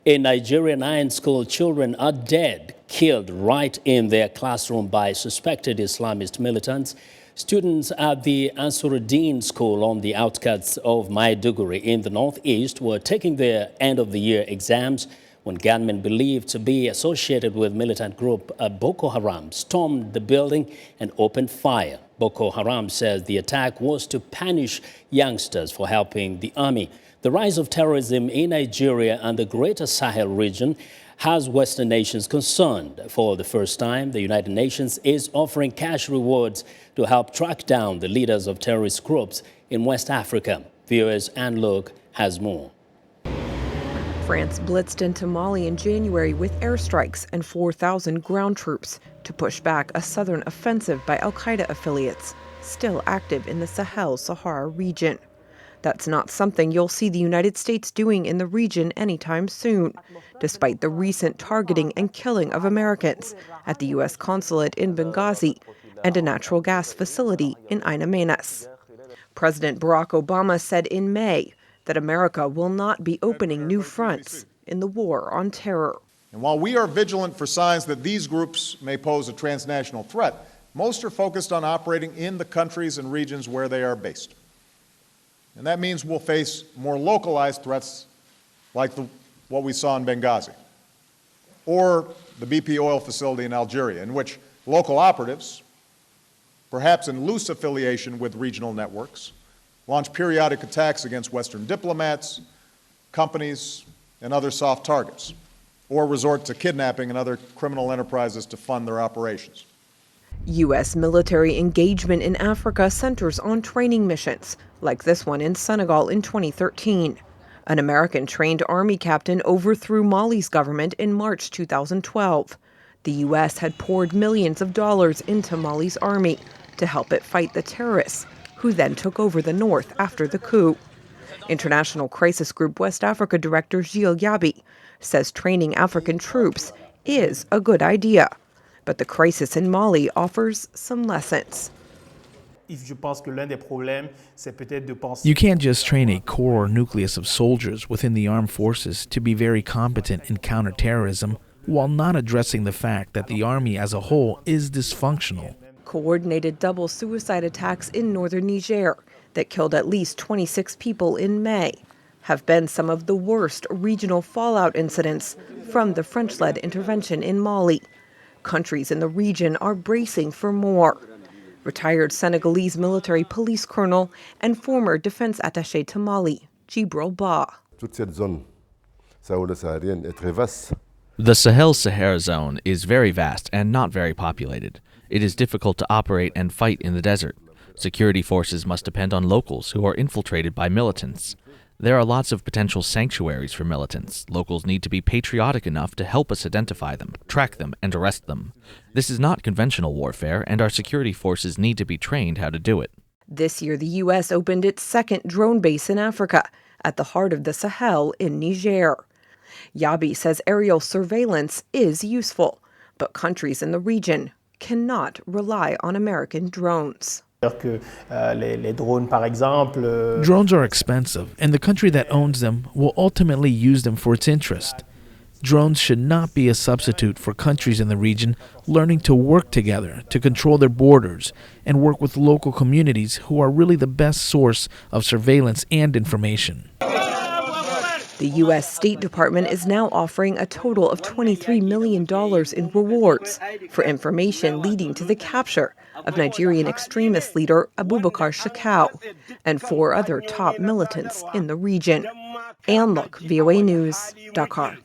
In Nigeria, 9 school children are dead, killed right in their classroom by suspected Islamist militants. Students at the Ansarudeen school on the outskirts of Maiduguri in the northeast were taking their end-of-the-year exams when gunmen believed to be associated with militant group Boko Haram stormed the building and opened fire. Boko Haram says the attack was to punish youngsters for helping the army. The rise of terrorism in Nigeria and the greater Sahel region has Western nations concerned. For the first time, the United Nations is offering cash rewards to help track down the leaders of terrorist groups in West Africa. VOA's Anne Luke has more. France blitzed into Mali in January with airstrikes and 4,000 ground troops to push back a southern offensive by al-Qaeda affiliates, still active in the Sahel-Sahara region. That's not something you'll see the United States doing in the region anytime soon, despite the recent targeting and killing of Americans at the U.S. consulate in Benghazi and a natural gas facility in Ain Menas. President Barack Obama said in May that America will not be opening new fronts in the war on terror. And while we are vigilant for signs that these groups may pose a transnational threat, most are focused on operating in the countries and regions where they are based. And that means we'll face more localized threats like what we saw in Benghazi or the BP oil facility in Algeria, in which local operatives, perhaps in loose affiliation with regional networks, launch periodic attacks against Western diplomats, companies, and other soft targets, or resort to kidnapping and other criminal enterprises to fund their operations. U.S. military engagement in Africa centers on training missions, like this one in Senegal in 2013. An American-trained army captain overthrew Mali's government in March 2012. The U.S. had poured millions of dollars into Mali's army to help it fight the terrorists, who then took over the north after the coup. International Crisis Group West Africa Director Gilles Yabi says training African troops is a good idea. But the crisis in Mali offers some lessons. You can't just train a core or nucleus of soldiers within the armed forces to be very competent in counterterrorism while not addressing the fact that the army as a whole is dysfunctional. Coordinated double suicide attacks in northern Niger that killed at least 26 people in May have been some of the worst regional fallout incidents from the French-led intervention in Mali. Countries in the region are bracing for more. Retired Senegalese military police colonel and former defense attaché to Mali, Djibril Ba. The Sahel-Sahara zone is very vast and not very populated. It is difficult to operate and fight in the desert. Security forces must depend on locals who are infiltrated by militants. There are lots of potential sanctuaries for militants. Locals need to be patriotic enough to help us identify them, track them, and arrest them. This is not conventional warfare, and our security forces need to be trained how to do it. This year, the U.S. opened its second drone base in Africa, at the heart of the Sahel in Niger. Yabi says aerial surveillance is useful, but countries in the region cannot rely on American drones. Drones are expensive, and the country that owns them will ultimately use them for its interest. Drones should not be a substitute for countries in the region learning to work together to control their borders and work with local communities who are really the best source of surveillance and information. The U.S. State Department is now offering a total of $23 million in rewards for information leading to the capture of Nigerian extremist leader Abubakar Shekau and 4 other top militants in the region. Anne Luke, VOA News, Dakar.